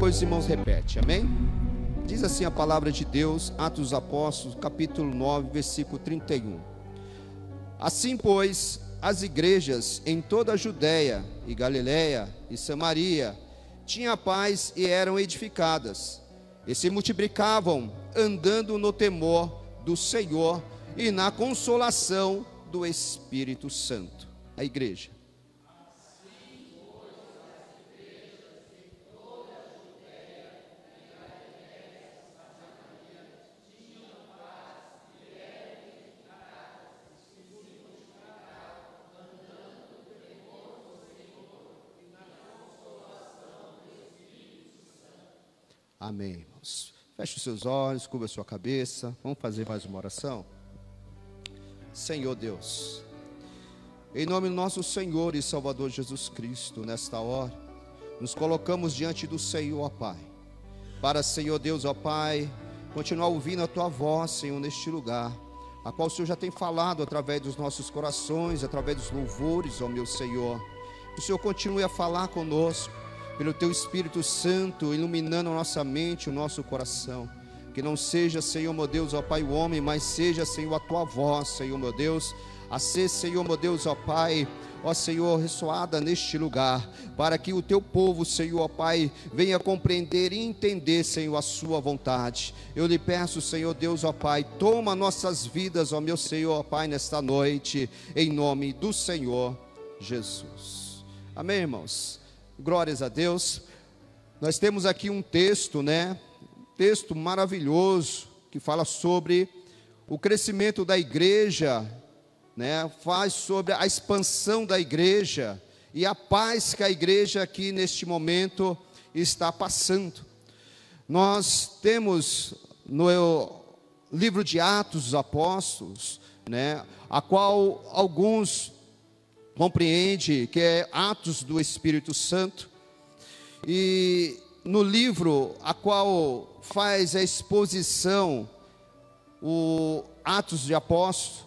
depois os irmãos repetem, amém? Diz assim a palavra de Deus, Atos dos Apóstolos, capítulo 9, versículo 31. Assim, pois, as igrejas em toda a Judéia e Galiléia e Samaria tinham paz e eram edificadas, e se multiplicavam, andando no temor do Senhor e na consolação do Espírito Santo. A igreja. Amém, irmãos. Feche os seus olhos, cubra a sua cabeça. Vamos fazer mais uma oração. Senhor Deus, em nome do nosso Senhor e Salvador Jesus Cristo, nesta hora, nos colocamos diante do Senhor, ó Pai, para, Senhor Deus, ó Pai, continuar ouvindo a Tua voz, Senhor, neste lugar, a qual o Senhor já tem falado através dos nossos corações, através dos louvores, ó meu Senhor. Que o Senhor continue a falar conosco, pelo Teu Espírito Santo, iluminando a nossa mente, o nosso coração. Que não seja, Senhor, meu Deus, ó Pai, o homem, mas seja, Senhor, a Tua voz, Senhor, meu Deus, a ser, Senhor, meu Deus, ó Pai, ó Senhor, ressoada neste lugar, para que o Teu povo, Senhor, ó Pai, venha compreender e entender, Senhor, a Sua vontade. Eu lhe peço, Senhor Deus, ó Pai, toma nossas vidas, ó meu Senhor, ó Pai, nesta noite, em nome do Senhor Jesus. Amém, irmãos? Glórias a Deus. Nós temos aqui um texto, né? Um texto maravilhoso que fala sobre o crescimento da igreja, né? Faz sobre a expansão da igreja e a paz que a igreja aqui neste momento está passando. Nós temos no livro de Atos dos Apóstolos, né? A qual alguns compreende que é Atos do Espírito Santo, e no livro a qual faz a exposição o Atos de Apóstolos,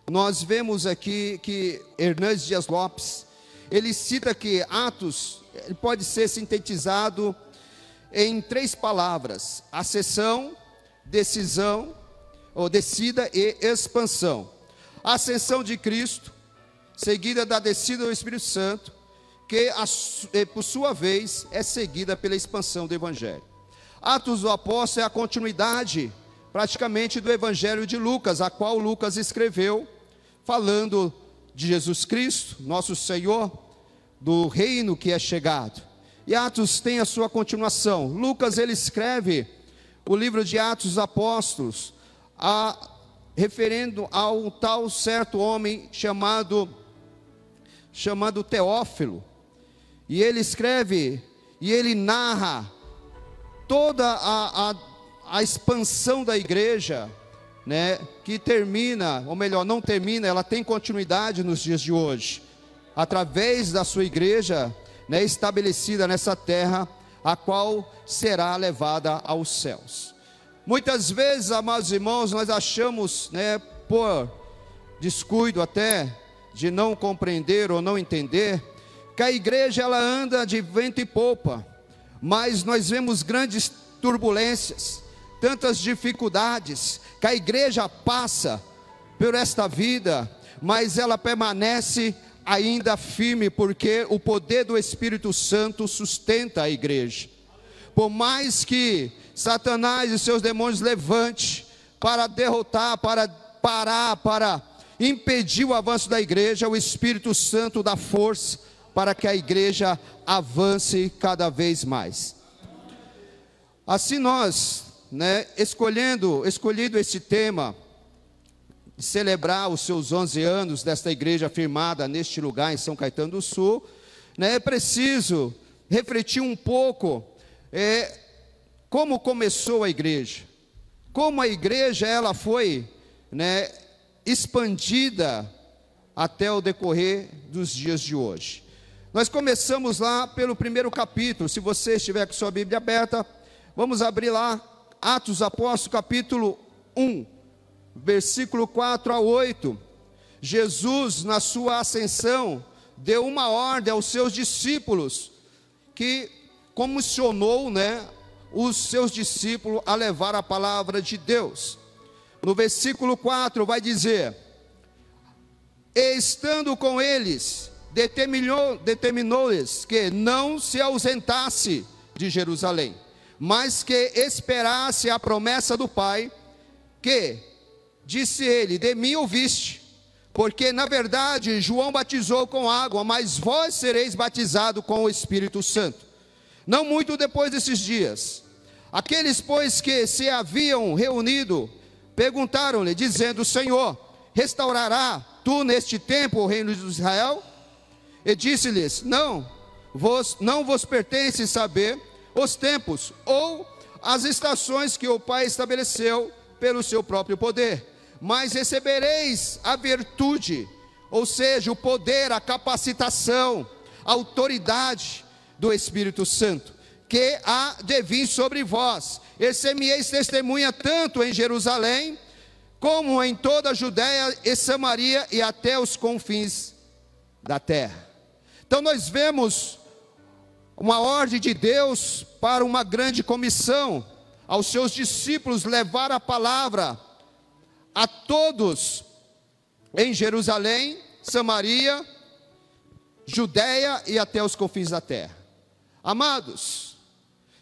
nós vemos aqui que Hernandes Dias Lopes, ele cita que Atos ele pode ser sintetizado em 3 palavras: ascensão, decisão, ou descida e expansão. A ascensão de Cristo, seguida da descida do Espírito Santo, que por sua vez é seguida pela expansão do Evangelho. Atos do Apóstolo é a continuidade praticamente do Evangelho de Lucas, a qual Lucas escreveu, falando de Jesus Cristo, nosso Senhor, do reino que é chegado. E Atos tem a sua continuação. Lucas, ele escreve o livro de Atos dos Apóstolos, referendo a um tal certo homem chamado Teófilo, e ele escreve, e ele narra toda a expansão da igreja, né, que termina, ou melhor, não termina, ela tem continuidade nos dias de hoje, através da sua igreja, né, estabelecida nessa terra, a qual será levada aos céus. Muitas vezes, amados irmãos, nós achamos, né, por descuido até, de não compreender ou não entender, que a igreja ela anda de vento e popa, mas nós vemos grandes turbulências, tantas dificuldades, que a igreja passa por esta vida, mas ela permanece ainda firme, porque o poder do Espírito Santo sustenta a igreja. Por mais que Satanás e seus demônios levante para derrotar, para parar, para impedir o avanço da igreja, o Espírito Santo dá força para que a igreja avance cada vez mais. Assim nós, né, escolhido esse tema, de celebrar os seus 11 anos desta igreja firmada neste lugar em São Caetano do Sul, né, é preciso refletir um pouco como começou a igreja, como a igreja ela foi, né, expandida até o decorrer dos dias de hoje. Nós começamos lá pelo primeiro capítulo. Se você estiver com sua Bíblia aberta, vamos abrir lá Atos dos Apóstolos, capítulo 1, versículo 4 a 8. Jesus, na sua ascensão, deu uma ordem aos seus discípulos, que comissionou, né, os seus discípulos a levar a palavra de Deus. No versículo 4 vai dizer: e estando com eles, determinou-lhes que não se ausentasse de Jerusalém, mas que esperasse a promessa do Pai, que, disse ele, de mim ouviste, porque na verdade João batizou com água, mas vós sereis batizados com o Espírito Santo, não muito depois desses dias. Aqueles, pois, que se haviam reunido, perguntaram-lhe, dizendo: Senhor, restaurará tu neste tempo o reino de Israel? E disse-lhes: não vos pertence saber os tempos ou as estações que o Pai estabeleceu pelo seu próprio poder, mas recebereis a virtude, ou seja, o poder, a capacitação, a autoridade do Espírito Santo, que há de vir sobre vós, e ser-me-eis testemunha tanto em Jerusalém, como em toda a Judéia e Samaria e até os confins da terra. Então nós vemos uma ordem de Deus para uma grande comissão aos seus discípulos, levar a palavra a todos em Jerusalém, Samaria, Judéia e até os confins da terra. Amados,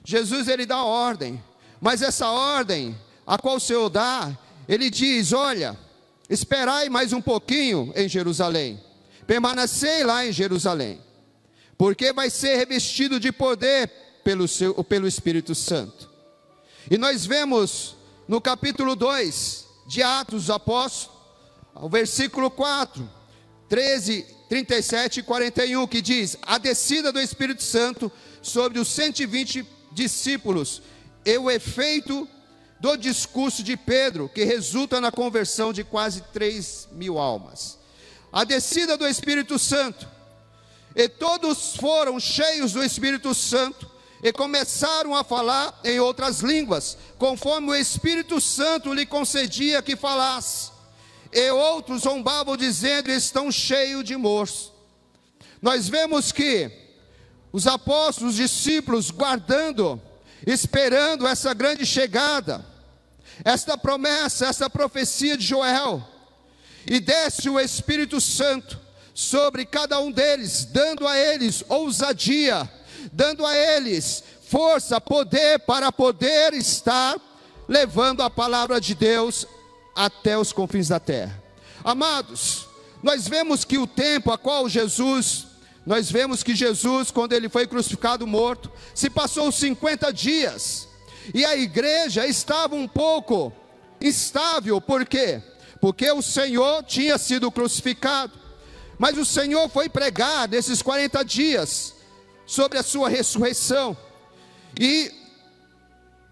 Jesus ele dá ordem, mas essa ordem a qual o Senhor dá, ele diz: olha, esperai mais um pouquinho em Jerusalém, permanecei lá em Jerusalém, porque vai ser revestido de poder pelo Espírito Santo. E nós vemos no capítulo 2 de Atos dos Apóstolos, o versículo 4, 13, 37 e 41, que diz: a descida do Espírito Santo sobre os 120 discípulos, e o efeito do discurso de Pedro, que resulta na conversão de quase 3.000 almas. A descida do Espírito Santo, e todos foram cheios do Espírito Santo, e começaram a falar em outras línguas, conforme o Espírito Santo lhe concedia que falasse. E outros zombavam, dizendo: estão cheios de moço. Nós vemos que os apóstolos, os discípulos, guardando, esperando essa grande chegada, esta promessa, essa profecia de Joel, e desce o Espírito Santo sobre cada um deles, dando a eles ousadia, dando a eles força, poder, para poder estar levando a palavra de Deus até os confins da terra. Amados, nós vemos que o tempo a qual Jesus, quando ele foi crucificado, morto, se passou 50 dias, e a igreja estava um pouco instável. Por quê? Porque o Senhor tinha sido crucificado, mas o Senhor foi pregar nesses 40 dias sobre a sua ressurreição, e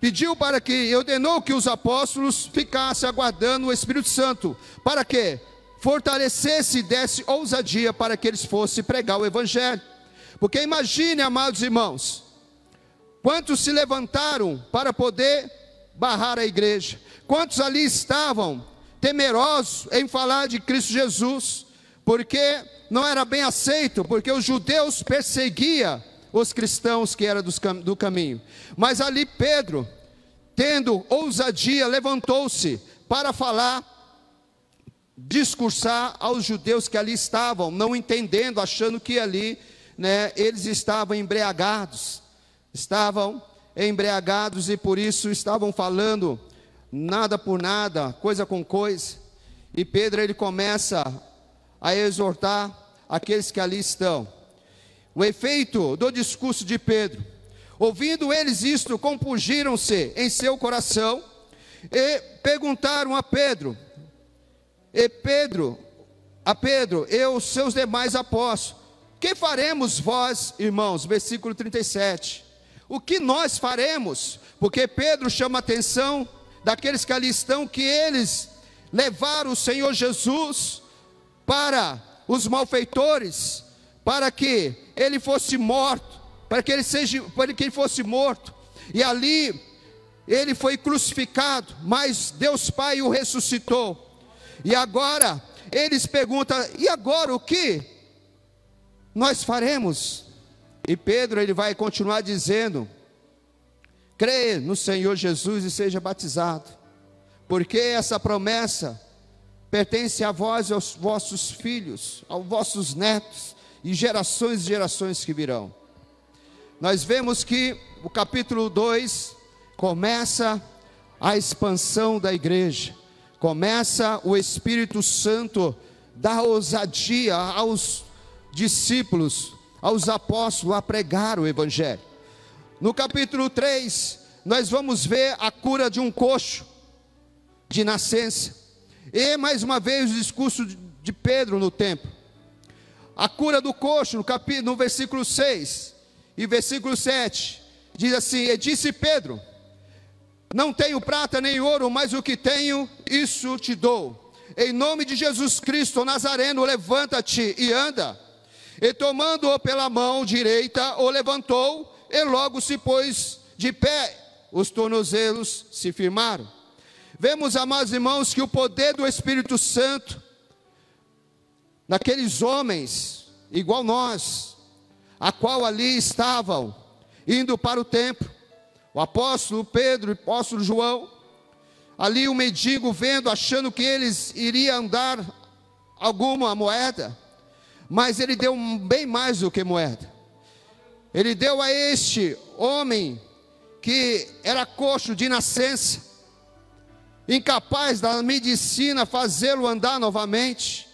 pediu para que, ordenou que os apóstolos ficassem aguardando o Espírito Santo, para que fortalecesse e desse ousadia para que eles fossem pregar o Evangelho. Porque imagine, amados irmãos, quantos se levantaram para poder barrar a igreja, quantos ali estavam temerosos em falar de Cristo Jesus, porque não era bem aceito, porque os judeus perseguiam os cristãos que eram do caminho. Mas ali Pedro, tendo ousadia, levantou-se para falar, discursar aos judeus que ali estavam, não entendendo, achando que ali, eles estavam embriagados, e por isso estavam falando nada por nada, coisa com coisa. E Pedro, ele começa a exortar aqueles que ali estão. O efeito do discurso de Pedro: ouvindo eles isto, compungiram-se em seu coração, e perguntaram a Pedro, e os seus demais apóstolos: que faremos vós, irmãos? Versículo 37. O que nós faremos? Porque Pedro chama a atenção daqueles que ali estão, que eles levaram o Senhor Jesus para os malfeitores, para que ele fosse morto, para que ele fosse morto, e ali ele foi crucificado, mas Deus Pai o ressuscitou. E agora eles perguntam: e agora o que nós faremos? E Pedro, ele vai continuar dizendo: crê no Senhor Jesus e seja batizado, porque essa promessa pertence a vós e aos vossos filhos, aos vossos netos e gerações que virão. Nós vemos que o capítulo 2 começa a expansão da igreja, começa o Espírito Santo dar ousadia aos discípulos, aos apóstolos a pregar o Evangelho. No capítulo 3, nós vamos ver a cura de um coxo de nascença, e mais uma vez o discurso de Pedro no templo. A cura do coxo, no versículo 6 e versículo 7, diz assim: e disse Pedro: não tenho prata nem ouro, mas o que tenho, isso te dou. Em nome de Jesus Cristo Nazareno, levanta-te e anda. E tomando-o pela mão direita, o levantou, e logo se pôs de pé, os tornozelos se firmaram. Vemos, amados irmãos, que o poder do Espírito Santo, naqueles homens, igual nós, a qual ali estavam, indo para o templo, o apóstolo Pedro e o apóstolo João, ali o mendigo vendo, achando que eles iriam dar alguma moeda, mas ele deu bem mais do que moeda. Ele deu a este homem que era coxo de nascença, incapaz da medicina fazê-lo andar novamente,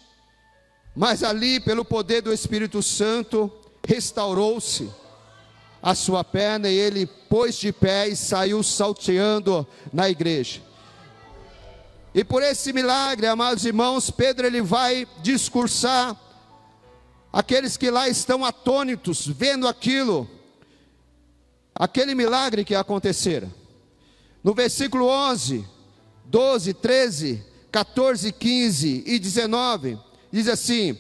mas ali pelo poder do Espírito Santo restaurou-se a sua perna e ele pôs de pé e saiu salteando na igreja. E por esse milagre, amados irmãos, Pedro ele vai discursar aqueles que lá estão atônitos, vendo aquele milagre que acontecera. No versículo 11, 12, 13, 14, 15 e 19, diz assim: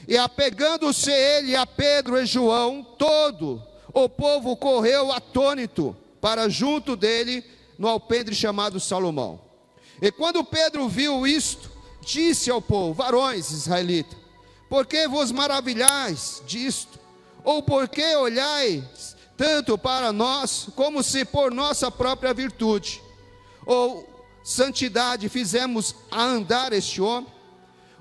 e apegando-se ele a Pedro e João, todo o povo correu atônito para junto dele no alpendre chamado Salomão. E quando Pedro viu isto, disse ao povo: varões israelitas, por que vos maravilhais disto? Ou por que olhais tanto para nós, como se por nossa própria virtude ou santidade fizemos a andar este homem?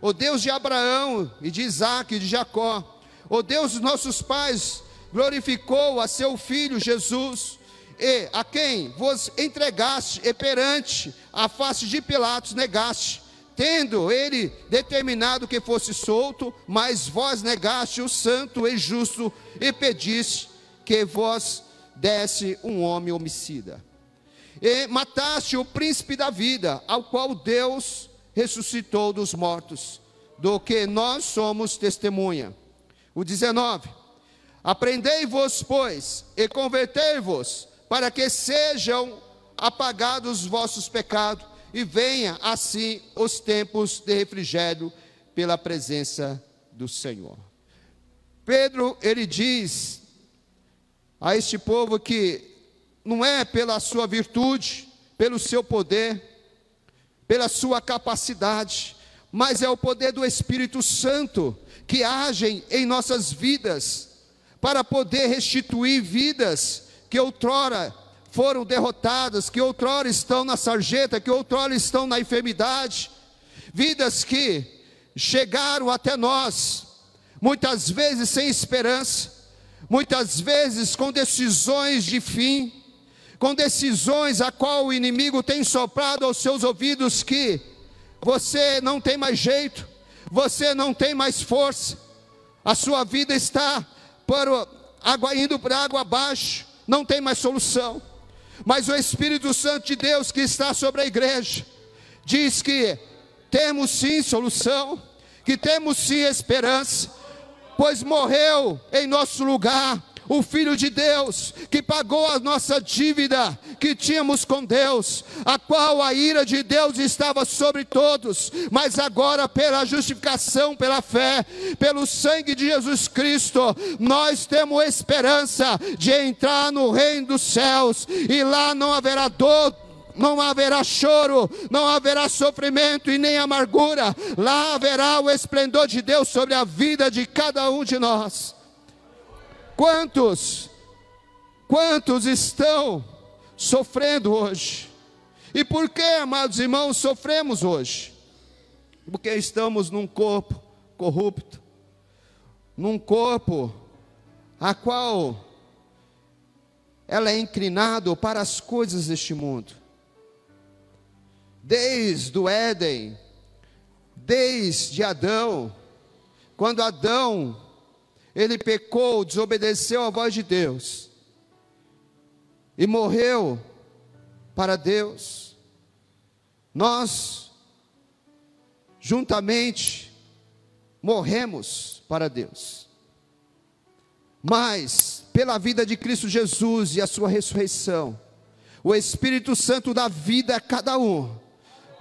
O Deus de Abraão e de Isaque e de Jacó, o Deus dos nossos pais, glorificou a seu filho Jesus, e a quem vos entregaste, e perante a face de Pilatos negaste, tendo ele determinado que fosse solto, mas vós negaste o santo e justo, e pediste que vos desse um homem homicida. E mataste o príncipe da vida, ao qual Deus ressuscitou dos mortos, do que nós somos testemunha. O 19: aprendei-vos, pois, e convertei-vos, para que sejam apagados os vossos pecados, e venha assim os tempos de refrigério pela presença do Senhor. Pedro, ele diz a este povo que não é pela sua virtude, pelo seu poder, pela sua capacidade, mas é o poder do Espírito Santo que age em nossas vidas, para poder restituir vidas que outrora foram derrotadas, que outrora estão na sarjeta, que outrora estão na enfermidade, vidas que chegaram até nós, muitas vezes sem esperança, muitas vezes com decisões de fim, com decisões a qual o inimigo tem soprado aos seus ouvidos que você não tem mais jeito, você não tem mais força, a sua vida está indo para água abaixo, não tem mais solução. Mas o Espírito Santo de Deus que está sobre a igreja diz que temos sim solução, que temos sim esperança, pois morreu em nosso lugar o Filho de Deus, que pagou a nossa dívida que tínhamos com Deus, a qual a ira de Deus estava sobre todos, mas agora pela justificação, pela fé, pelo sangue de Jesus Cristo, nós temos esperança de entrar no reino dos céus, e lá não haverá dor, não haverá choro, não haverá sofrimento e nem amargura. Lá haverá o esplendor de Deus sobre a vida de cada um de nós. Quantos estão sofrendo hoje? E por que, amados irmãos, sofremos hoje? Porque estamos num corpo corrupto, num corpo a qual ela é inclinado para as coisas deste mundo. Desde o Éden, desde Adão, quando Adão, ele pecou, desobedeceu à voz de Deus, e morreu para Deus, nós, juntamente, morremos para Deus. Mas, pela vida de Cristo Jesus e a sua ressurreição, o Espírito Santo dá vida a cada um,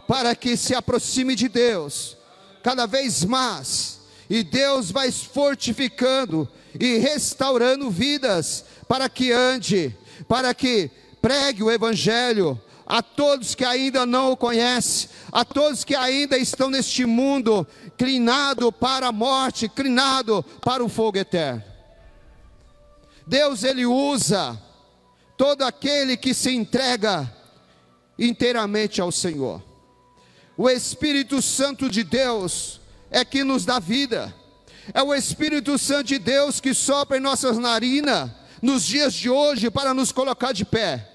para que se aproxime de Deus, cada vez mais, e Deus vai fortificando e restaurando vidas, para que ande, para que pregue o Evangelho a todos que ainda não o conhecem, a todos que ainda estão neste mundo, inclinado para a morte, inclinado para o fogo eterno. Deus, Ele usa todo aquele que se entrega inteiramente ao Senhor. O Espírito Santo de Deus é que nos dá vida, é o Espírito Santo de Deus que sopra em nossas narinas, nos dias de hoje, para nos colocar de pé,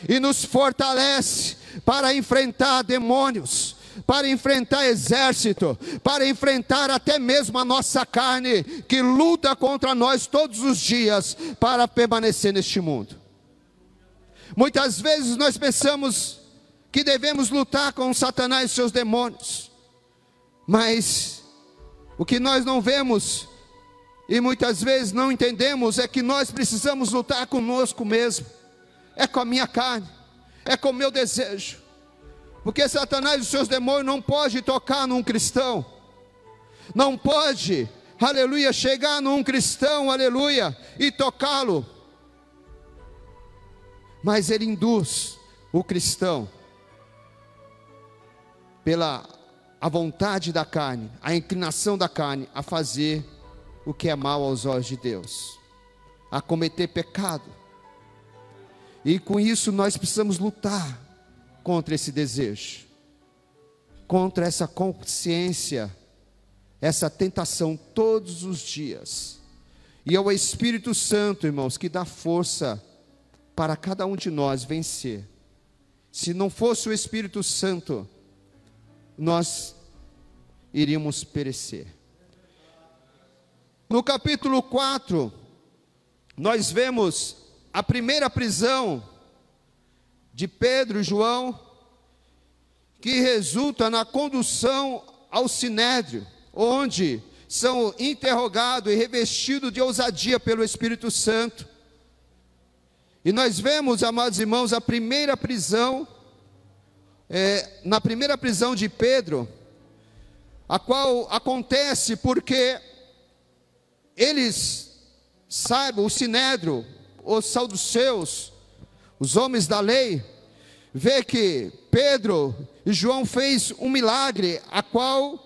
e nos fortalece para enfrentar demônios, para enfrentar exército, para enfrentar até mesmo a nossa carne, que luta contra nós todos os dias, para permanecer neste mundo. Muitas vezes nós pensamos que devemos lutar com Satanás e seus demônios, mas o que nós não vemos, e muitas vezes não entendemos, é que nós precisamos lutar conosco mesmo, é com a minha carne, é com o meu desejo, porque Satanás e os seus demônios não podem tocar num cristão, não pode, aleluia, chegar num cristão, aleluia, e tocá-lo, mas ele induz o cristão, pela a vontade da carne, a inclinação da carne, a fazer o que é mal aos olhos de Deus, a cometer pecado. E com isso nós precisamos lutar contra esse desejo, contra essa consciência, essa tentação todos os dias. E é o Espírito Santo, irmãos, que dá força para cada um de nós vencer. Se não fosse o Espírito Santo, nós iríamos perecer. No capítulo 4, nós vemos a primeira prisão de Pedro e João, que resulta na condução ao Sinédrio, onde são interrogados e revestidos de ousadia pelo Espírito Santo. E nós vemos, amados irmãos, a primeira prisão, na primeira prisão de Pedro, a qual acontece porque eles saibam, o Sinédrio, os saduceus, os homens da lei, vê que Pedro e João fez um milagre, a qual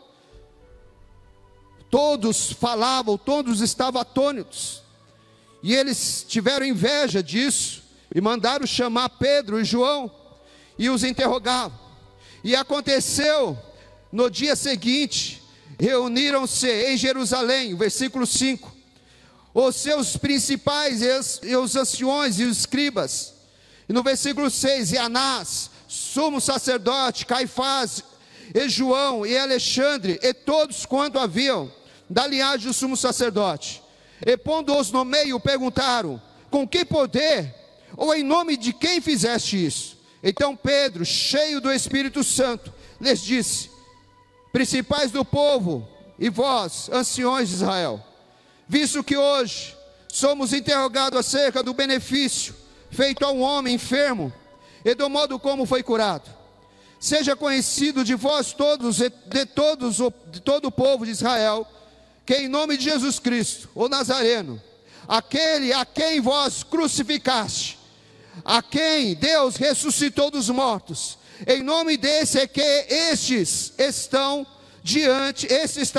todos falavam, todos estavam atônitos, e eles tiveram inveja disso, e mandaram chamar Pedro e João, e os interrogavam. E aconteceu, no dia seguinte, reuniram-se em Jerusalém, versículo 5, os seus principais e os anciões e os escribas. E no versículo 6, e Anás, sumo sacerdote, Caifás, e João, e Alexandre, e todos quanto haviam da linhagem do sumo sacerdote. E pondo-os no meio, perguntaram: com que poder, ou em nome de quem fizeste isso? Então Pedro, cheio do Espírito Santo, lhes disse: principais do povo, e vós, anciões de Israel, visto que hoje somos interrogados acerca do benefício feito a um homem enfermo, e do modo como foi curado, seja conhecido de vós todos, de todo o povo de Israel, que em nome de Jesus Cristo, o Nazareno, aquele a quem vós crucificaste, a quem Deus ressuscitou dos mortos, em nome desse é que este está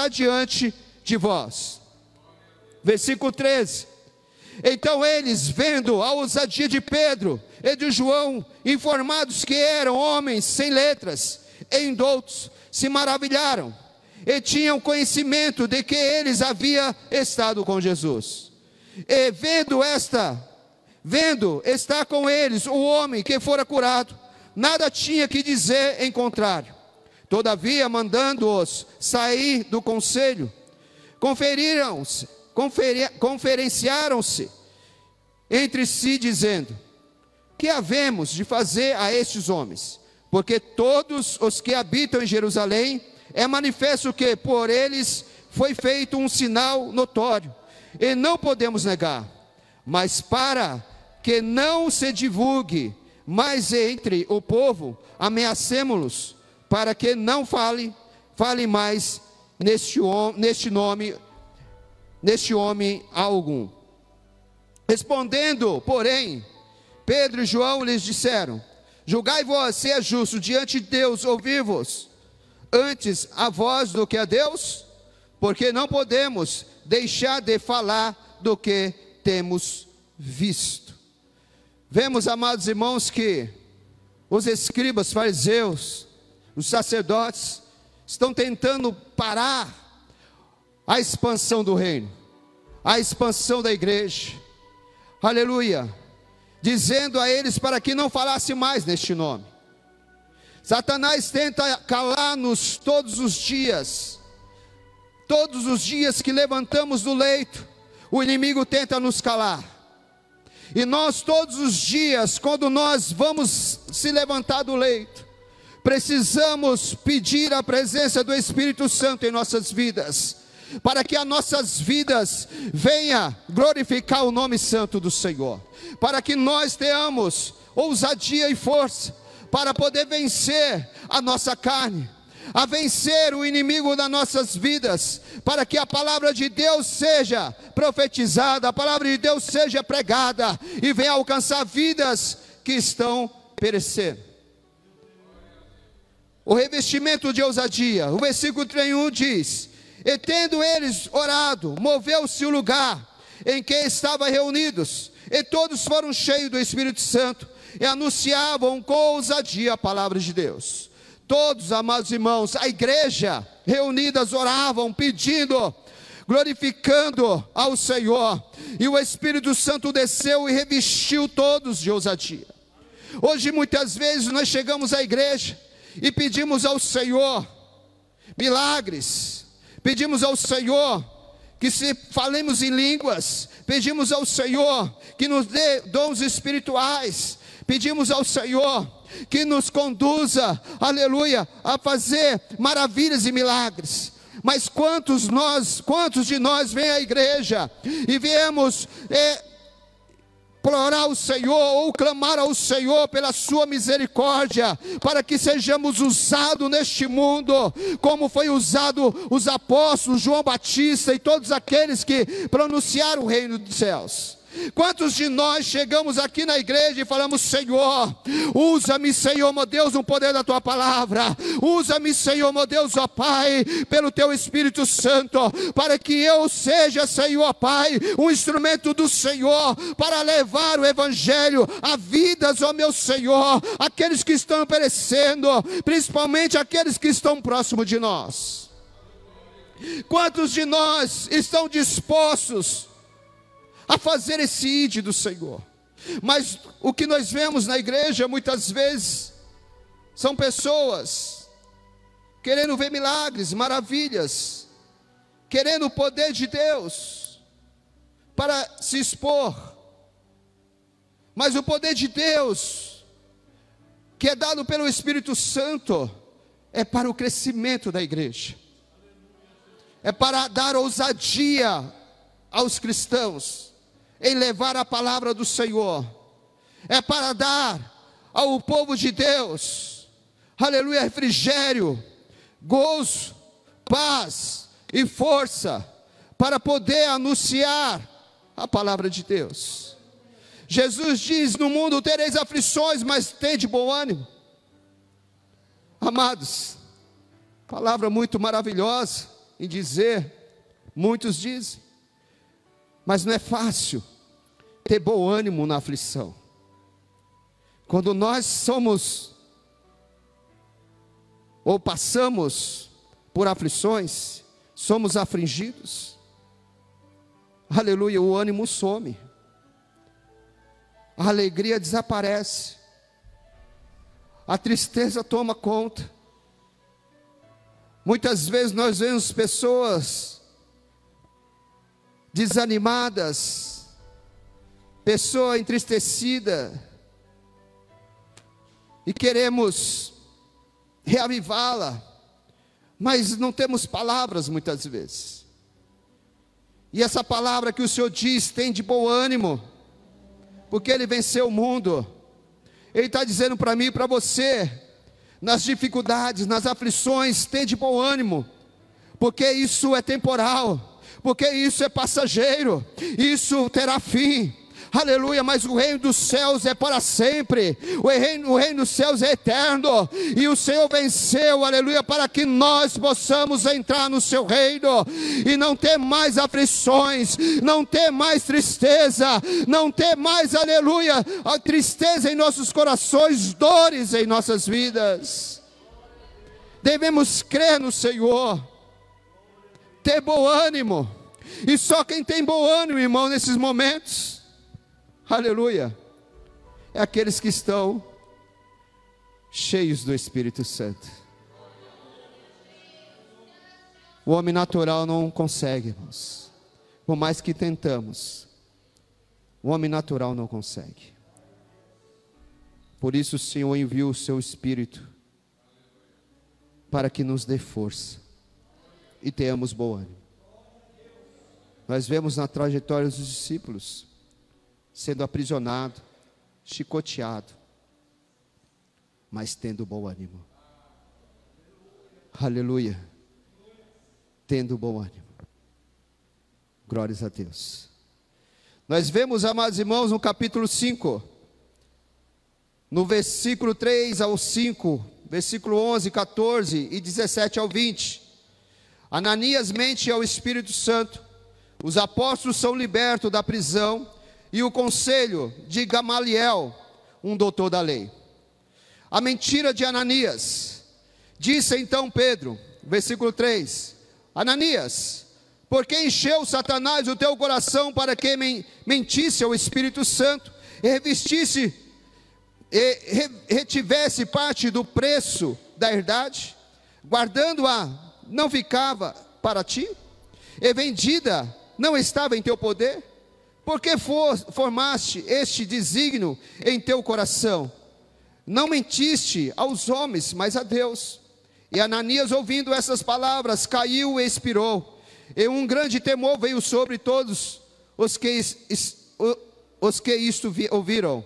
diante de vós. Versículo 13: Então eles, vendo a ousadia de Pedro e de João, informados que eram homens sem letras e indoutos, se maravilharam e tinham conhecimento de que eles haviam estado com Jesus. E vendo estar com eles o homem que fora curado, nada tinha que dizer em contrário. Todavia, mandando-os sair do conselho, conferenciaram-se entre si, dizendo: que havemos de fazer a estes homens? Porque todos os que habitam em Jerusalém, é manifesto que por eles foi feito um sinal notório, e não podemos negar. Mas para que não se divulgue mais entre o povo, ameacemo-los, para que não fale mais neste homem algum. Respondendo, porém, Pedro e João lhes disseram: julgai vós se é justo diante de Deus ouvir-vos antes a vós do que a Deus, porque não podemos deixar de falar do que temos visto. Vemos, amados irmãos, que os escribas, fariseus, os sacerdotes estão tentando parar a expansão do reino, a expansão da igreja, aleluia, dizendo a eles para que não falasse mais neste nome. Satanás tenta calar-nos todos os dias que levantamos do leito, o inimigo tenta nos calar. E nós todos os dias, quando nós vamos se levantar do leito, precisamos pedir a presença do Espírito Santo em nossas vidas, para que as nossas vidas venha glorificar o nome santo do Senhor, para que nós tenhamos ousadia e força, para poder vencer a nossa carne, a vencer o inimigo das nossas vidas, para que a palavra de Deus seja profetizada, a palavra de Deus seja pregada, e venha alcançar vidas que estão perecendo. O revestimento de ousadia, o versículo 31 diz: e tendo eles orado, moveu-se o lugar em que estavam reunidos, e todos foram cheios do Espírito Santo, e anunciavam com ousadia a palavra de Deus. Todos, amados irmãos, a igreja reunidas oravam, pedindo, glorificando ao Senhor, e o Espírito Santo desceu e revestiu todos de ousadia. Hoje muitas vezes nós chegamos à igreja e pedimos ao Senhor milagres, pedimos ao Senhor que se falemos em línguas, pedimos ao Senhor que nos dê dons espirituais, pedimos ao Senhor que nos conduza, aleluia, a fazer maravilhas e milagres. Mas quantos de nós vêm à igreja e viemos implorar ao Senhor, ou clamar ao Senhor pela sua misericórdia, para que sejamos usados neste mundo, como foi usado os apóstolos, João Batista e todos aqueles que pronunciaram o reino dos céus? Quantos de nós chegamos aqui na igreja e falamos: Senhor, usa-me, Senhor, meu Deus, no poder da tua palavra, usa-me, Senhor, meu Deus, ó Pai, pelo teu Espírito Santo, para que eu seja, Senhor, Pai, um instrumento do Senhor, para levar o Evangelho a vidas, ó meu Senhor, aqueles que estão perecendo, principalmente aqueles que estão próximos de nós. Quantos de nós estão dispostos a fazer esse ide do Senhor? Mas o que nós vemos na igreja muitas vezes são pessoas querendo ver milagres, maravilhas, querendo o poder de Deus para se expor. Mas o poder de Deus, que é dado pelo Espírito Santo, é para o crescimento da igreja, é para dar ousadia aos cristãos em levar a palavra do Senhor, é para dar ao povo de Deus, aleluia, refrigério, gozo, paz e força, para poder anunciar a palavra de Deus. Jesus diz: no mundo tereis aflições, mas tende bom ânimo. Amados, palavra muito maravilhosa em dizer, muitos dizem, mas não é fácil ter bom ânimo na aflição. Quando nós somos ou passamos por aflições, somos afligidos, aleluia, o ânimo some, a alegria desaparece, a tristeza toma conta. Muitas vezes nós vemos pessoas desanimadas, pessoa entristecida, e queremos reavivá-la, mas não temos palavras muitas vezes. E essa palavra que o Senhor diz tem de bom ânimo, porque Ele venceu o mundo. Ele está dizendo para mim e para você, nas dificuldades, nas aflições, tem de bom ânimo, porque isso é temporal, porque isso é passageiro, isso terá fim. Aleluia, mas o reino dos céus é para sempre, o reino dos céus é eterno, e o Senhor venceu, aleluia, para que nós possamos entrar no seu reino, e não ter mais aflições, não ter mais tristeza, não ter mais, aleluia, a tristeza em nossos corações, dores em nossas vidas. Devemos crer no Senhor, ter bom ânimo, e só quem tem bom ânimo, irmão, nesses momentos, aleluia, é aqueles que estão cheios do Espírito Santo. O homem natural não consegue, irmãos. Por mais que tentamos, o homem natural não consegue. Por isso o Senhor enviou o seu Espírito para que nos dê força e tenhamos bom ânimo. Nós vemos na trajetória dos discípulos sendo aprisionado, chicoteado, mas tendo bom ânimo. Aleluia. Tendo bom ânimo. Glórias a Deus. Nós vemos, amados irmãos, no capítulo 5, no versículo 3 ao 5, versículo 11, 14 e 17 ao 20. Ananias mente ao Espírito Santo, os apóstolos são libertos da prisão, e o conselho de Gamaliel, um doutor da lei. A mentira de Ananias. Disse então Pedro, versículo 3: Ananias, por que encheu Satanás o teu coração para que mentisse ao Espírito Santo, e retivesse parte do preço da herdade, guardando-a, não ficava para ti? E vendida, não estava em teu poder? Porque formaste este desígnio em teu coração? Não mentiste aos homens, mas a Deus. E Ananias, ouvindo essas palavras, caiu e expirou. E um grande temor veio sobre todos os que isto ouviram.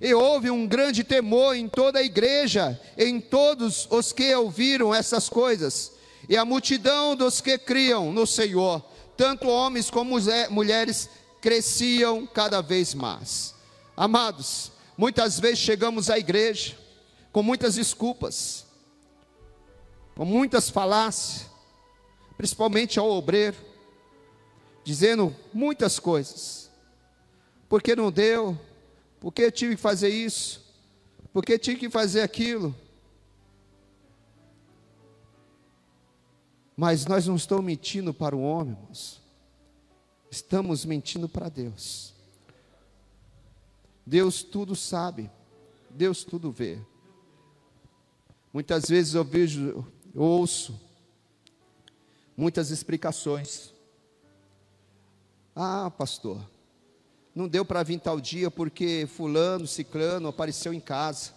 E houve um grande temor em toda a igreja, em todos os que ouviram essas coisas. E a multidão dos que criam no Senhor, tanto homens como mulheres, cresciam cada vez mais. Amados, muitas vezes chegamos à igreja com muitas desculpas, com muitas falácias, principalmente ao obreiro, dizendo muitas coisas. Porque não deu, porque eu tive que fazer isso, porque eu tive que fazer aquilo. Mas nós não estamos mentindo para o homem, irmãos. Estamos mentindo para Deus. Deus tudo sabe, Deus tudo vê. Muitas vezes eu ouço muitas explicações. Ah, pastor, não deu para vir tal dia porque fulano, ciclano apareceu em casa.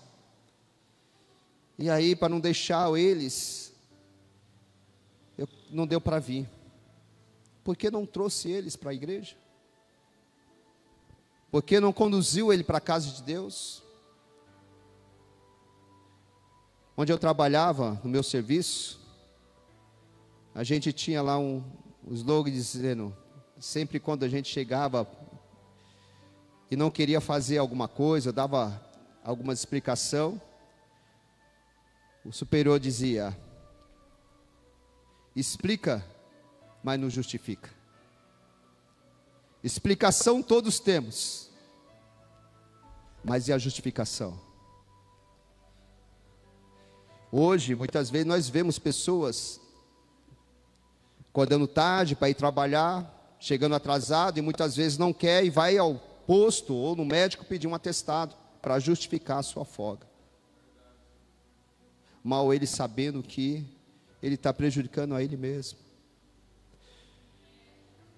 E aí, para não deixar eles, não deu para vir. Por que não trouxe eles para a igreja? Por que não conduziu ele para a casa de Deus? Onde eu trabalhava, no meu serviço, a gente tinha lá um slogan dizendo, sempre quando a gente chegava e não queria fazer alguma coisa, dava alguma explicação, o superior dizia: explica, mas não justifica. Explicação todos temos, Mas e a justificação? Hoje, muitas vezes, nós vemos pessoas acordando tarde para ir trabalhar, chegando atrasado, e muitas vezes não quer e vai ao posto ou no médico pedir um atestado para justificar a sua folga. Mal ele sabendo que ele está prejudicando a ele mesmo.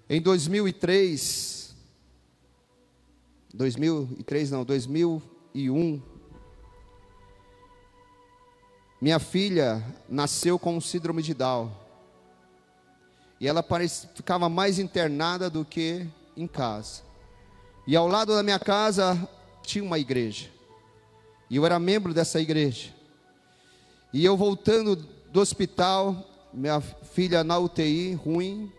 Em 2001, minha filha nasceu com síndrome de Down. E ela ficava mais internada do que em casa. E ao lado da minha casa tinha uma igreja. E eu era membro dessa igreja. E eu voltando do hospital, minha filha na UTI, ruim.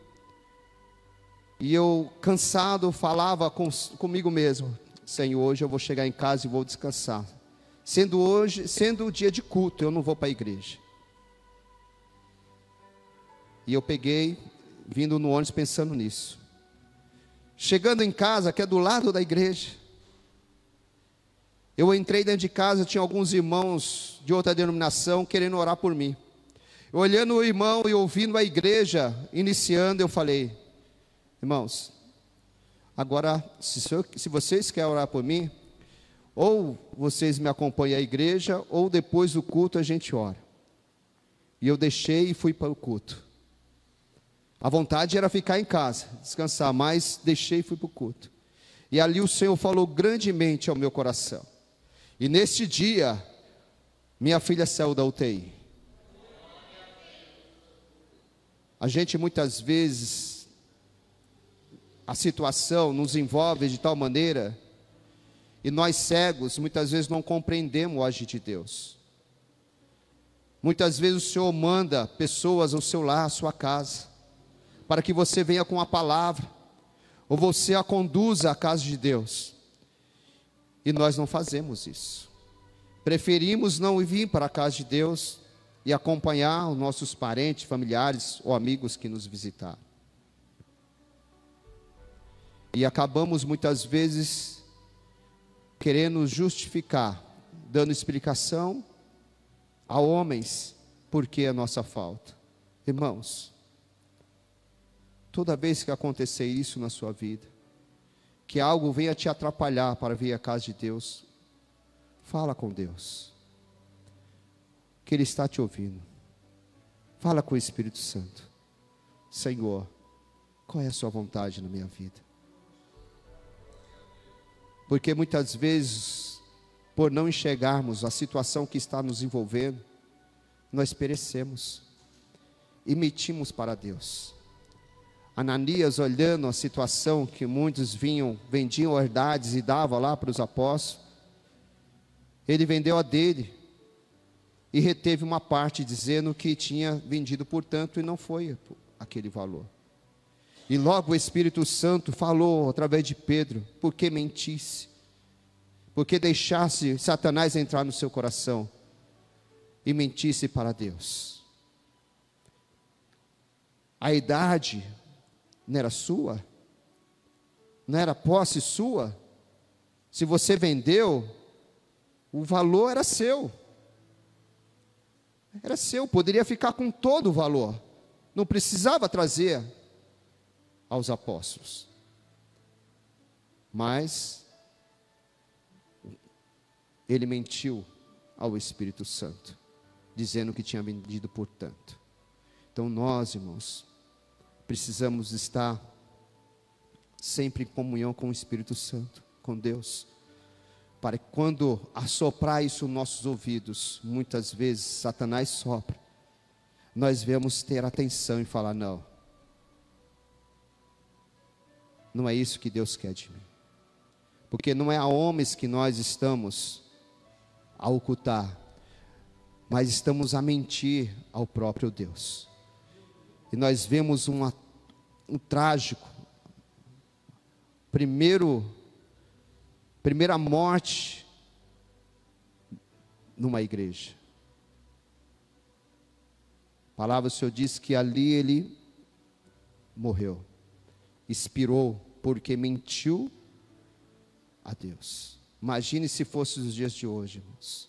E eu cansado falava comigo mesmo: Senhor, hoje eu vou chegar em casa e vou descansar. Sendo o dia de culto, eu não vou para a igreja. E eu peguei, vindo no ônibus pensando nisso. Chegando em casa, que é do lado da igreja, eu entrei dentro de casa, tinha alguns irmãos de outra denominação querendo orar por mim. Eu olhando o irmão e ouvindo a igreja iniciando, eu falei: irmãos, agora, se vocês querem orar por mim, ou vocês me acompanham à igreja, ou depois do culto a gente ora. E eu deixei e fui para o culto. A vontade era ficar em casa, descansar, mas deixei e fui para o culto. E ali o Senhor falou grandemente ao meu coração. E neste dia, minha filha saiu da UTI. A gente muitas vezes, a situação nos envolve de tal maneira, e nós cegos, muitas vezes não compreendemos o agir de Deus. Muitas vezes o Senhor manda pessoas ao seu lar, à sua casa, para que você venha com a palavra, ou você a conduza à casa de Deus. E nós não fazemos isso. Preferimos não vir para a casa de Deus e acompanhar os nossos parentes, familiares ou amigos que nos visitaram. E acabamos muitas vezes querendo justificar, dando explicação a homens por que a nossa falta. Irmãos, toda vez que acontecer isso na sua vida, que algo venha te atrapalhar para vir à casa de Deus, fala com Deus, que Ele está te ouvindo. Fala com o Espírito Santo: Senhor, qual é a sua vontade na minha vida? Porque muitas vezes, por não enxergarmos a situação que está nos envolvendo, nós perecemos e mentimos para Deus. Ananias, olhando a situação que muitos vendiam herdades e davam lá para os apóstolos, ele vendeu a dele e reteve uma parte, dizendo que tinha vendido por tanto, e não foi aquele valor. E logo o Espírito Santo falou através de Pedro: por que mentisse? Por que deixasse Satanás entrar no seu coração e mentisse para Deus? A idade não era sua? Não era posse sua? Se você vendeu, o valor era seu. Era seu, poderia ficar com todo o valor. Não precisava trazer aos apóstolos. Mas ele mentiu ao Espírito Santo, dizendo que tinha vendido por tanto. Então nós, irmãos, precisamos estar sempre em comunhão com o Espírito Santo, com Deus, para que quando assoprar isso nos nossos ouvidos, muitas vezes Satanás sopra, nós devemos ter atenção e falar: não, não é isso que Deus quer de mim. Porque não é a homens que nós estamos a ocultar, mas estamos a mentir ao próprio Deus. E nós vemos um trágico, primeira morte numa igreja. A palavra do Senhor diz que ali ele morreu, expirou, porque mentiu a Deus. Imagine se fosse nos dias de hoje, irmãos.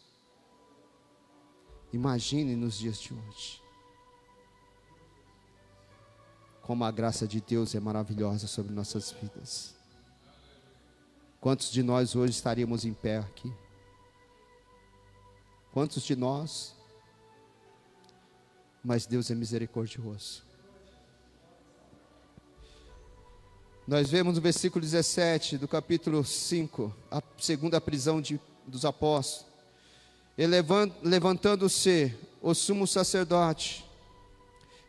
Imagine nos dias de hoje. Como a graça de Deus é maravilhosa sobre nossas vidas. Quantos de nós hoje estaríamos em pé aqui? Quantos de nós? Mas Deus é misericordioso. Nós vemos no versículo 17 do capítulo 5, a segunda prisão dos apóstolos. E levantando-se o sumo sacerdote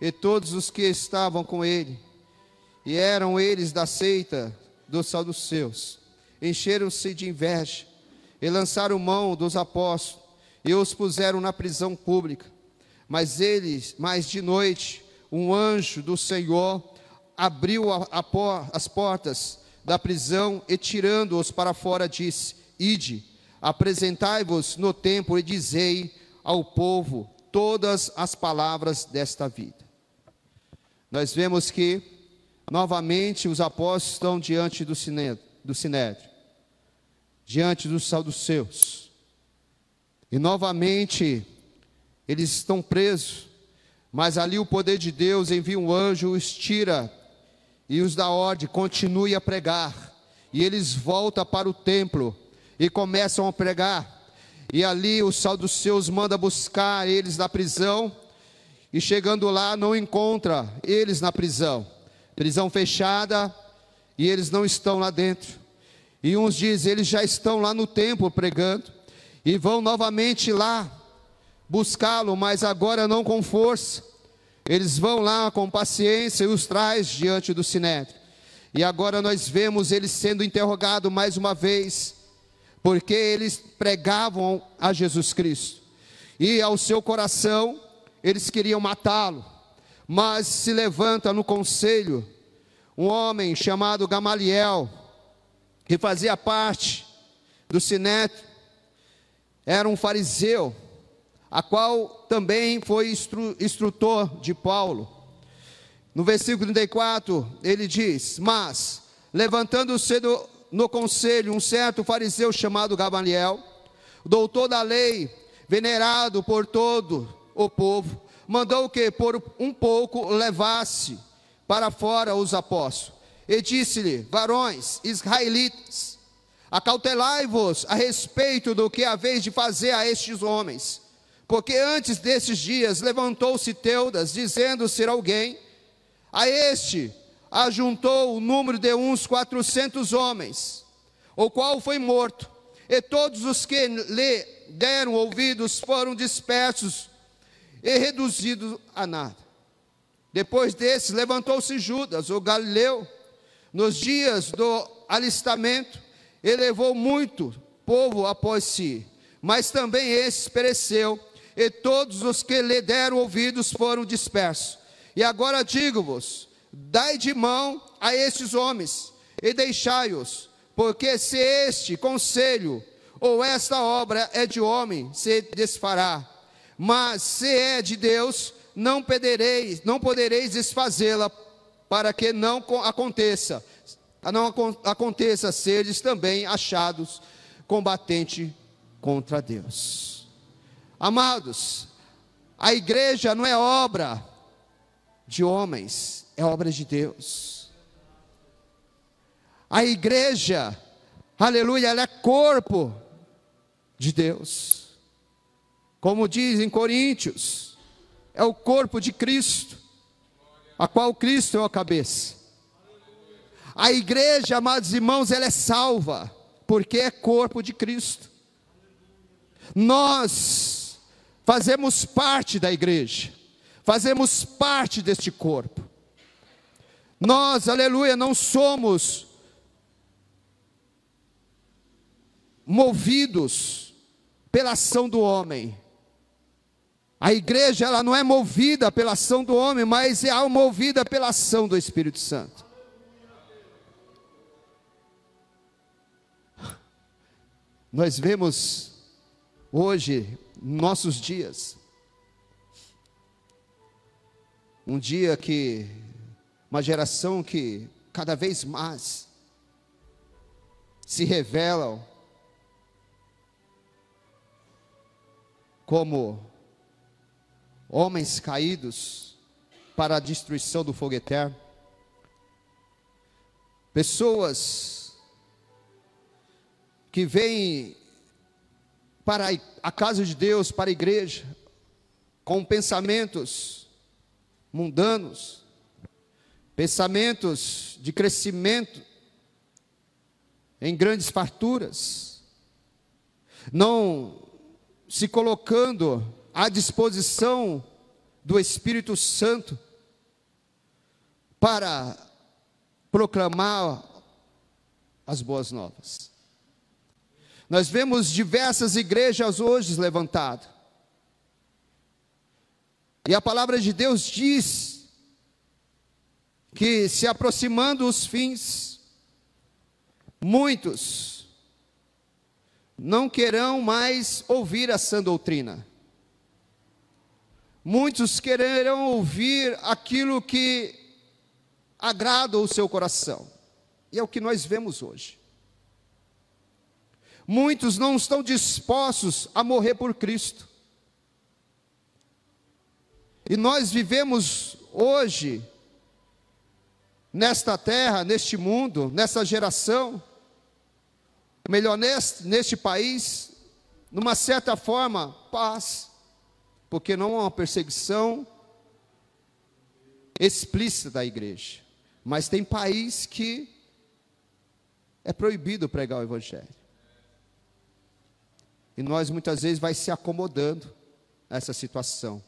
e todos os que estavam com ele, e eram eles da seita dos saduceus, encheram-se de inveja e lançaram mão dos apóstolos e os puseram na prisão pública. Mas de noite, um anjo do Senhor abriu as portas da prisão e, tirando-os para fora, disse: Ide, apresentai-vos no templo e dizei ao povo todas as palavras desta vida. Nós vemos que, novamente, os apóstolos estão diante do Sinédrio, diante dos saduceus. E, novamente, eles estão presos, mas ali o poder de Deus envia um anjo, os tira e os dá ordem: continue a pregar. E eles voltam para o templo e começam a pregar. E ali os saduceus mandam buscar eles na prisão. E chegando lá, não encontra eles na prisão. Prisão fechada, e eles não estão lá dentro. E uns dizem: eles já estão lá no templo pregando. E vão novamente lá buscá-lo, mas agora não com força. Eles vão lá com paciência e os traz diante do Sinédrio. E agora nós vemos eles sendo interrogados mais uma vez, porque eles pregavam a Jesus Cristo. E ao seu coração, eles queriam matá-lo. Mas se levanta no conselho um homem chamado Gamaliel, que fazia parte do Sinédrio, era um fariseu, a qual também foi instrutor de Paulo. No versículo 34, ele diz: mas, levantando-se no conselho, um certo fariseu chamado Gamaliel, doutor da lei, venerado por todo o povo, mandou que por um pouco levasse para fora os apóstolos, e disse-lhe: varões israelitas, acautelai-vos a respeito do que haveis de fazer a estes homens, porque antes desses dias levantou-se Teudas, dizendo ser alguém, a este ajuntou o número de uns 400 homens, o qual foi morto, e todos os que lhe deram ouvidos foram dispersos e reduzidos a nada. Depois desse, levantou-se Judas, o Galileu, nos dias do alistamento, e levou muito povo após si, mas também esse pereceu, e todos os que lhe deram ouvidos foram dispersos. E agora digo-vos: dai de mão a estes homens, e deixai-os, porque se este conselho, ou esta obra é de homem, se desfará, mas se é de Deus, não podereis desfazê-la, para que não aconteça seres também achados combatente contra Deus. Amados, a igreja não é obra de homens, é obra de Deus. A igreja, aleluia, ela é corpo de Deus. Como diz em Coríntios, é o corpo de Cristo, a qual Cristo é a cabeça. A igreja, amados irmãos, ela é salva, porque é corpo de Cristo. Nós fazemos parte da igreja, fazemos parte deste corpo. Nós, aleluia, não somos movidos pela ação do homem. A igreja, ela não é movida pela ação do homem, mas é movida pela ação do Espírito Santo. Nós vemos hoje, nossos dias, um dia que, uma geração que cada vez mais se revelam como homens caídos para a destruição do fogo eterno. Pessoas que vêm para a casa de Deus, para a igreja, com pensamentos mundanos, pensamentos de crescimento em grandes farturas, não se colocando à disposição do Espírito Santo para proclamar as boas novas. Nós vemos diversas igrejas hoje levantadas, e a palavra de Deus diz que, se aproximando os fins, muitos não querão mais ouvir a sã doutrina. Muitos quererão ouvir aquilo que agrada o seu coração. E é o que nós vemos hoje. Muitos não estão dispostos a morrer por Cristo. E nós vivemos hoje, nesta terra, neste mundo, nessa geração, melhor, neste país, numa certa forma, paz, porque não há uma perseguição explícita da igreja, mas tem país que é proibido pregar o evangelho, e nós muitas vezes vai se acomodando a essa situação,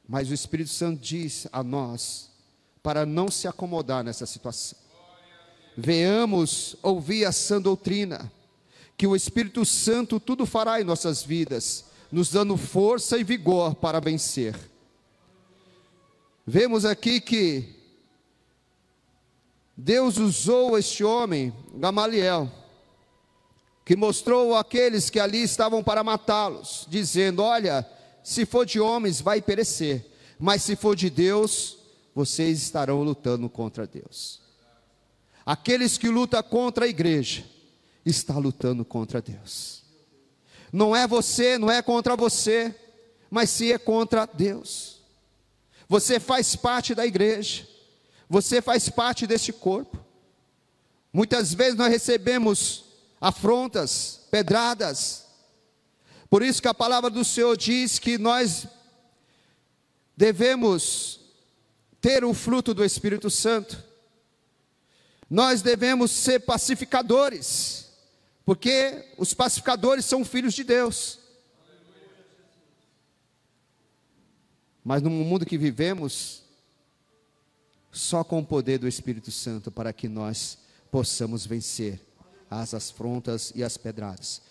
mas o Espírito Santo diz a nós, para não se acomodar nessa situação, venhamos ouvir a sã doutrina, que o Espírito Santo tudo fará em nossas vidas, nos dando força e vigor para vencer. Vemos aqui que Deus usou este homem, Gamaliel, que mostrou àqueles que ali estavam para matá-los, dizendo: olha, se for de homens vai perecer, mas se for de Deus, vocês estarão lutando contra Deus. Aqueles que lutam contra a igreja, está lutando contra Deus. Não é você, não é contra você, mas sim é contra Deus. Você faz parte da igreja, você faz parte deste corpo. Muitas vezes nós recebemos afrontas, pedradas. Por isso que a palavra do Senhor diz que nós devemos ter o fruto do Espírito Santo. Nós devemos ser pacificadores, porque os pacificadores são filhos de Deus. Mas no mundo que vivemos, só com o poder do Espírito Santo, para que nós possamos vencer as afrontas e as pedradas.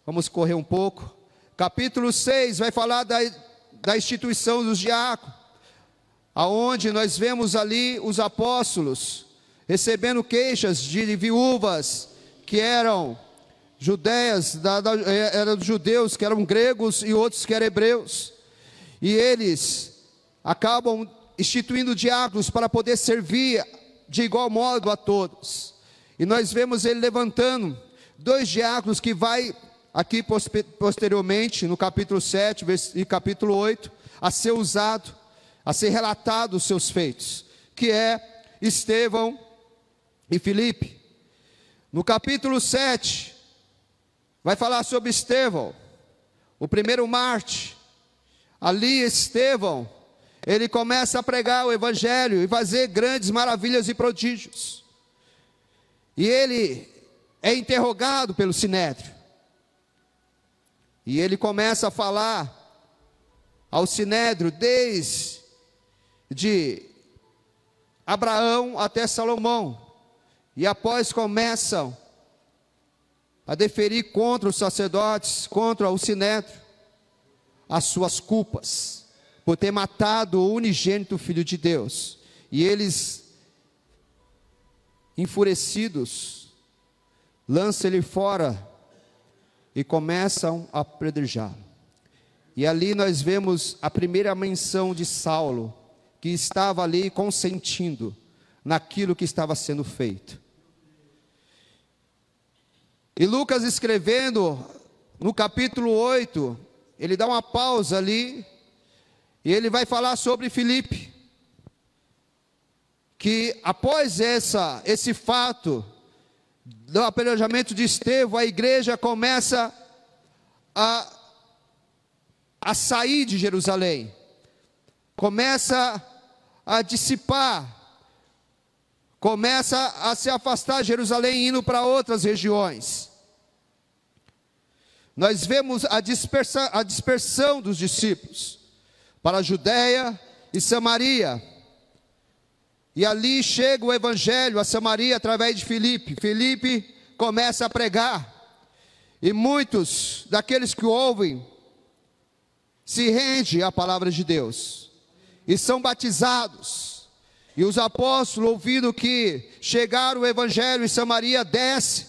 Vamos correr um pouco. Capítulo 6 vai falar da instituição dos diáconos, aonde nós vemos ali os apóstolos recebendo queixas de viúvas que eram judeias, eram judeus, que eram gregos e outros que eram hebreus, e eles acabam instituindo diáconos para poder servir de igual modo a todos. E nós vemos ele levantando 2 diáconos que vai aqui posteriormente, no capítulo 7 e capítulo 8, a ser usado, a ser relatado os seus feitos, que é Estevão e Filipe. No capítulo 7, vai falar sobre Estevão, o primeiro mártir. Ali Estevão, ele começa a pregar o evangelho e fazer grandes maravilhas e prodígios. E ele é interrogado pelo Sinédrio. E ele começa a falar ao Sinédrio desde Abraão até Salomão. E após começam a deferir contra os sacerdotes, contra o Sinédrio, as suas culpas, por ter matado o unigênito Filho de Deus. E eles, enfurecidos, lançam ele fora e começam a apedrejá-lo. E ali nós vemos a primeira menção de Saulo, que estava ali consentindo naquilo que estava sendo feito. E Lucas, escrevendo no capítulo 8, ele dá uma pausa ali, e ele vai falar sobre Filipe, que após esse fato, do apedrejamento de Estevão, a igreja começa a sair de Jerusalém, começa a dissipar, começa a se afastar de Jerusalém, indo para outras regiões. Nós vemos a dispersão dos discípulos para a Judéia e Samaria, e ali chega o evangelho a Samaria através de Filipe. Filipe começa a pregar, e muitos daqueles que ouvem se rendem à palavra de Deus e são batizados. E os apóstolos, ouvindo que chegaram o evangelho em Samaria, desce,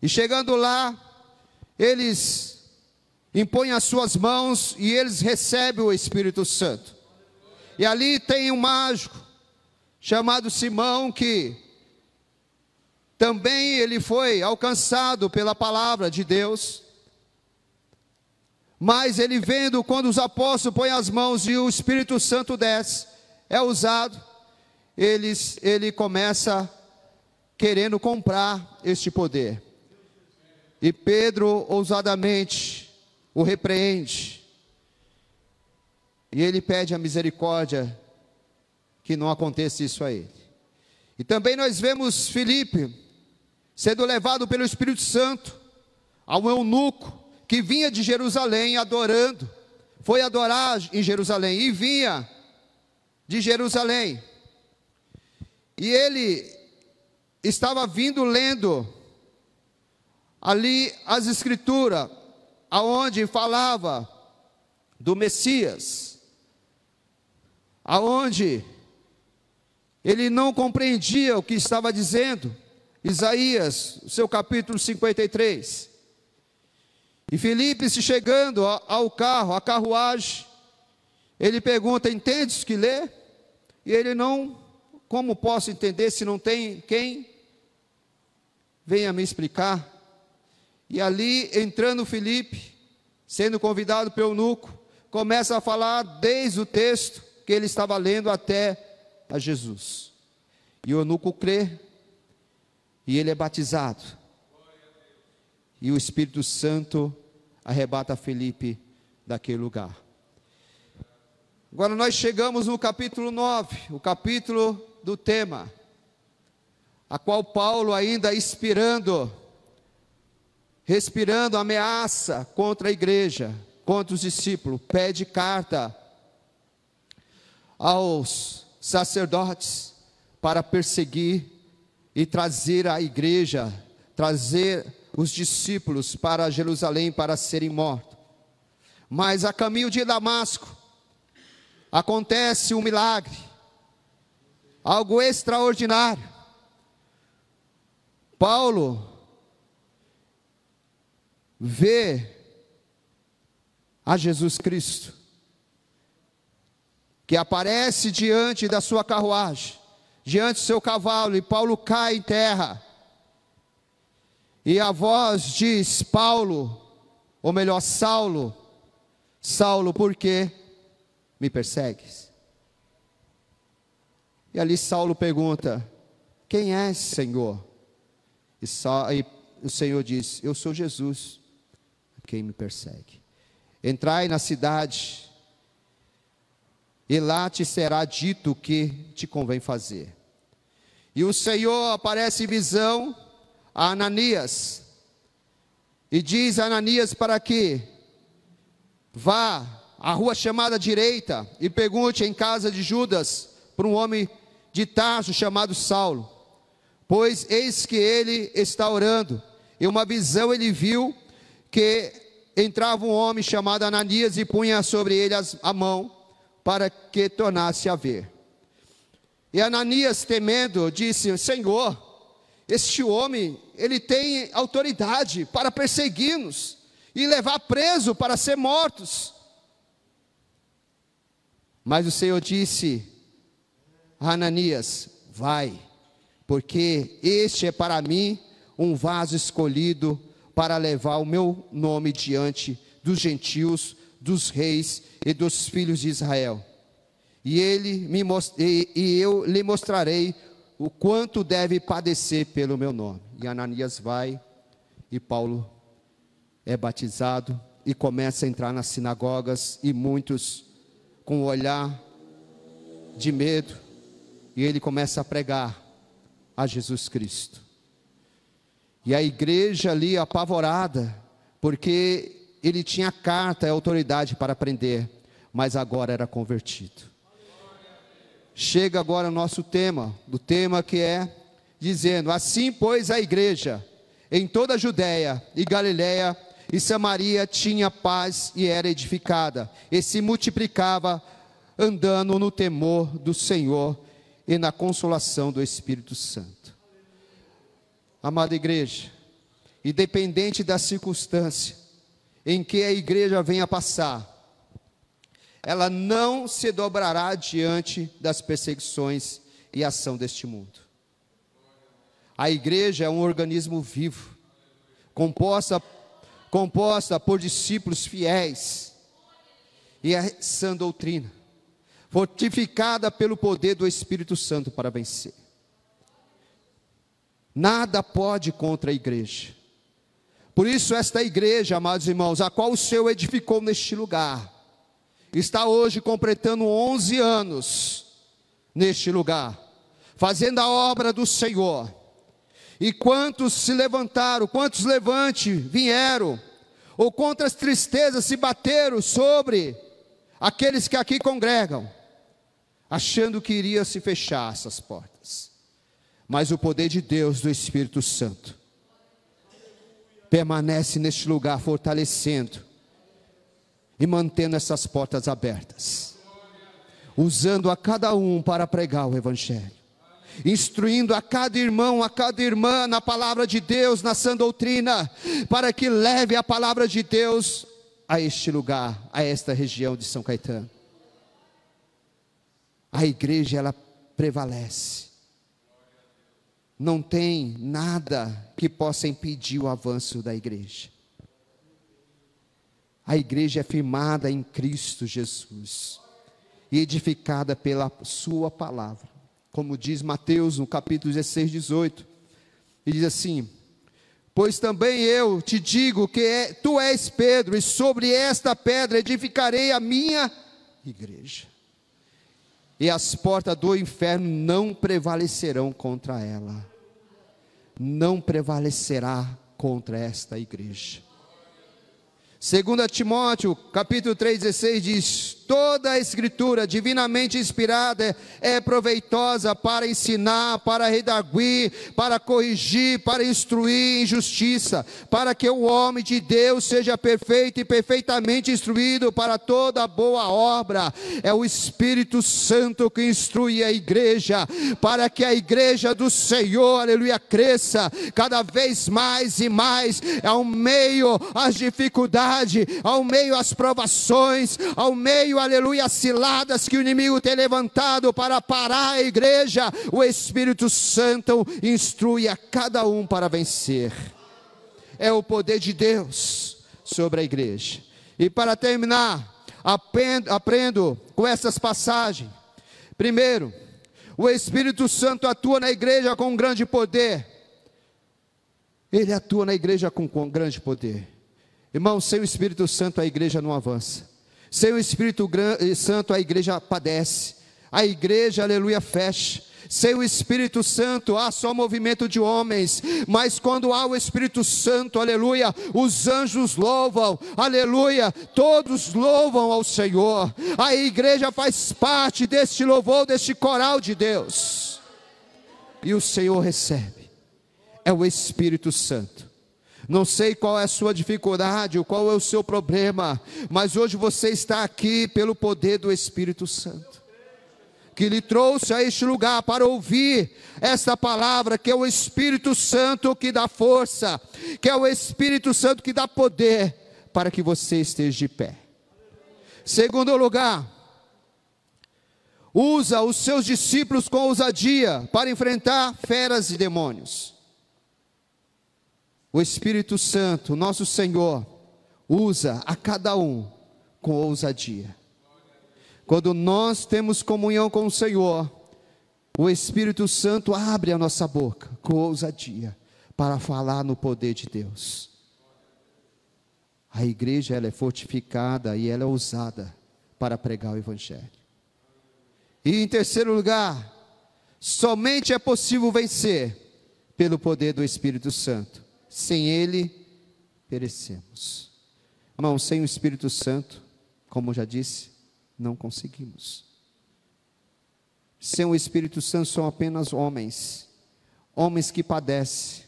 e chegando lá, eles impõem as suas mãos e eles recebem o Espírito Santo. E ali tem um mágico chamado Simão, que também ele foi alcançado pela palavra de Deus, mas ele vendo quando os apóstolos põem as mãos e o Espírito Santo desce, é usado, ele começa querendo comprar este poder, e Pedro ousadamente o repreende, e ele pede a misericórdia, que não aconteça isso a ele. E também nós vemos Filipe sendo levado pelo Espírito Santo a um eunuco que vinha de Jerusalém adorando, foi adorar em Jerusalém e vinha de Jerusalém, e ele estava vindo lendo ali as escrituras, aonde falava do Messias, aonde ele não compreendia o que estava dizendo, Isaías, seu capítulo 53, e Filipe, se chegando ao carro, à carruagem, ele pergunta: entendes que lê? E ele: não, como posso entender se não tem quem venha me explicar? E ali, entrando Filipe, sendo convidado pelo eunuco, começa a falar desde o texto que ele estava lendo até a Jesus, e o eunuco crê, e ele é batizado, e o Espírito Santo arrebata Filipe daquele lugar. Agora nós chegamos no capítulo 9, o capítulo do tema, a qual Paulo, ainda respirando ameaça contra a igreja, contra os discípulos, pede carta aos sacerdotes para perseguir e trazer a igreja, trazer os discípulos para Jerusalém para serem mortos. Mas a caminho de Damasco acontece um milagre, algo extraordinário. Paulo vê a Jesus Cristo, que aparece diante da sua carruagem, diante do seu cavalo, e Paulo cai em terra, e a voz diz: Paulo, ou melhor, Saulo, Saulo, por que me persegues? E ali Saulo pergunta: quem és, Senhor? E o Senhor diz: eu sou Jesus, quem me persegue. Entrai na cidade, e lá te será dito o que te convém fazer. E o Senhor aparece em visão a Ananias, e diz a Ananias para que vá à rua chamada direita, e pergunte em casa de Judas, por um homem de Tarso chamado Saulo, pois eis que ele está orando. E uma visão ele viu, que entrava um homem chamado Ananias, e punha sobre ele a mão, para que tornasse a ver. E Ananias, temendo, disse: Senhor, este homem, ele tem autoridade para perseguir-nos, e levar preso para ser mortos. Mas o Senhor disse a Ananias: vai, porque este é para mim um vaso escolhido, para levar o meu nome diante dos gentios, dos reis e dos filhos de Israel. E eu lhe mostrarei o quanto deve padecer pelo meu nome. E Ananias vai, e Paulo é batizado, e começa a entrar nas sinagogas, e muitos com um olhar de medo, e ele começa a pregar a Jesus Cristo. E a igreja ali apavorada, porque ele tinha carta e autoridade para prender, mas agora era convertido. Chega agora o nosso tema, do tema que é dizendo: assim pois a igreja em toda a Judéia e Galiléia e Samaria tinha paz e era edificada, e se multiplicava, andando no temor do Senhor e na consolação do Espírito Santo. Amada igreja, independente da circunstância em que a igreja venha passar, ela não se dobrará diante das perseguições e ação deste mundo. A igreja é um organismo vivo, composta por discípulos fiéis, e é sã doutrina, fortificada pelo poder do Espírito Santo para vencer. Nada pode contra a igreja. Por isso esta igreja, amados irmãos, a qual o Senhor edificou neste lugar, está hoje completando 11 anos neste lugar, fazendo a obra do Senhor. E quantos se levantaram, quantos vieram, ou quantas tristezas se bateram sobre aqueles que aqui congregam, achando que iria se fechar essas portas. Mas o poder de Deus, do Espírito Santo, permanece neste lugar, fortalecendo e mantendo essas portas abertas, usando a cada um para pregar o Evangelho, instruindo a cada irmão, a cada irmã na palavra de Deus, na sã doutrina, para que leve a palavra de Deus a este lugar, a esta região de São Caetano. A igreja, ela prevalece, não tem nada que possa impedir o avanço da igreja. A igreja é firmada em Cristo Jesus e edificada pela sua palavra, como diz Mateus no capítulo 16, 18, e diz assim: pois também eu te digo que tu és Pedro, e sobre esta pedra edificarei a minha igreja, e as portas do inferno não prevalecerão contra ela. Não prevalecerá contra esta igreja. 2 Timóteo, capítulo 3,16 diz: toda a escritura divinamente inspirada é proveitosa para ensinar, para redarguir, para corrigir, para instruir em justiça, para que o homem de Deus seja perfeito e perfeitamente instruído para toda boa obra. É o Espírito Santo que instrui a igreja, para que a igreja do Senhor, aleluia, cresça cada vez mais e mais, ao meio as dificuldades, ao meio as provações, ao meio, aleluia, as ciladas que o inimigo tem levantado para parar a igreja. O Espírito Santo instrui a cada um para vencer. É o poder de Deus sobre a igreja. E para terminar, aprendo com essas passagens. Primeiro, o Espírito Santo atua na igreja com grande poder. Ele atua na igreja com grande poder. Irmão, sem o Espírito Santo a igreja não avança. Sem o Espírito Santo a igreja padece. A igreja, aleluia, fecha. Sem o Espírito Santo há só movimento de homens, mas quando há o Espírito Santo, aleluia, os anjos louvam, aleluia, todos louvam ao Senhor. A igreja faz parte deste louvor, deste coral de Deus, e o Senhor recebe, é o Espírito Santo. Não sei qual é a sua dificuldade, qual é o seu problema, mas hoje você está aqui pelo poder do Espírito Santo, que lhe trouxe a este lugar para ouvir esta palavra, que é o Espírito Santo que dá força, que é o Espírito Santo que dá poder, para que você esteja de pé. Segundo lugar, usa os seus discípulos com ousadia, para enfrentar feras e demônios. O Espírito Santo, nosso Senhor, usa a cada um com ousadia. Quando nós temos comunhão com o Senhor, o Espírito Santo abre a nossa boca com ousadia para falar no poder de Deus. A igreja, ela é fortificada e ela é ousada para pregar o Evangelho. E em terceiro lugar, somente é possível vencer pelo poder do Espírito Santo. Sem ele, perecemos. Irmão, sem o Espírito Santo, como eu já disse, não conseguimos. Sem o Espírito Santo são apenas homens que padecem.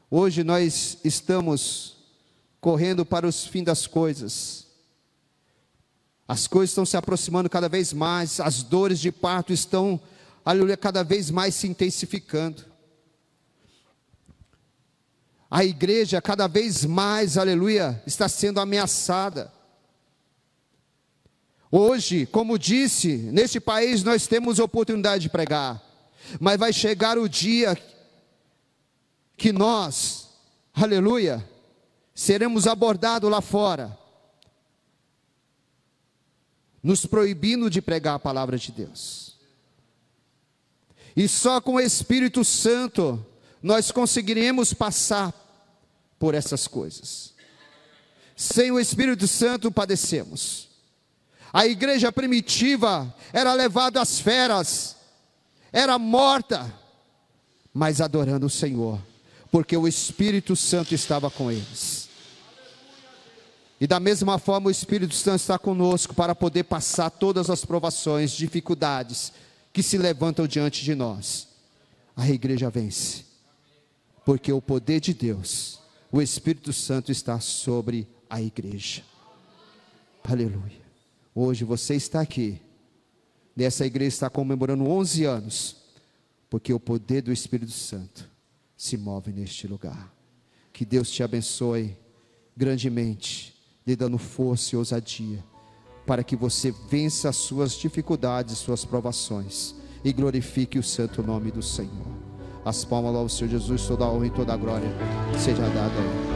Hoje nós estamos correndo para os fins das coisas. As coisas estão se aproximando cada vez mais, as dores de parto estão, aleluia, cada vez mais se intensificando. A igreja cada vez mais, aleluia, está sendo ameaçada. Hoje, como disse, neste país nós temos oportunidade de pregar, mas vai chegar o dia que nós, aleluia, seremos abordados lá fora, nos proibindo de pregar a palavra de Deus. E só com o Espírito Santo nós conseguiremos passar por essas coisas. Sem o Espírito Santo padecemos. A igreja primitiva era levada às feras, era morta, mas adorando o Senhor, porque o Espírito Santo estava com eles. E da mesma forma o Espírito Santo está conosco para poder passar todas as provações, dificuldades que se levantam diante de nós. A igreja vence, porque o poder de Deus, o Espírito Santo está sobre a igreja. Aleluia. Hoje você está aqui, nessa igreja está comemorando 11 anos, porque o poder do Espírito Santo se move neste lugar. Que Deus te abençoe grandemente, lhe dando força e ousadia, para que você vença as suas dificuldades, suas provações, e glorifique o santo nome do Senhor. As palmas ao Senhor Jesus, toda a honra e toda a glória seja dada a Ele.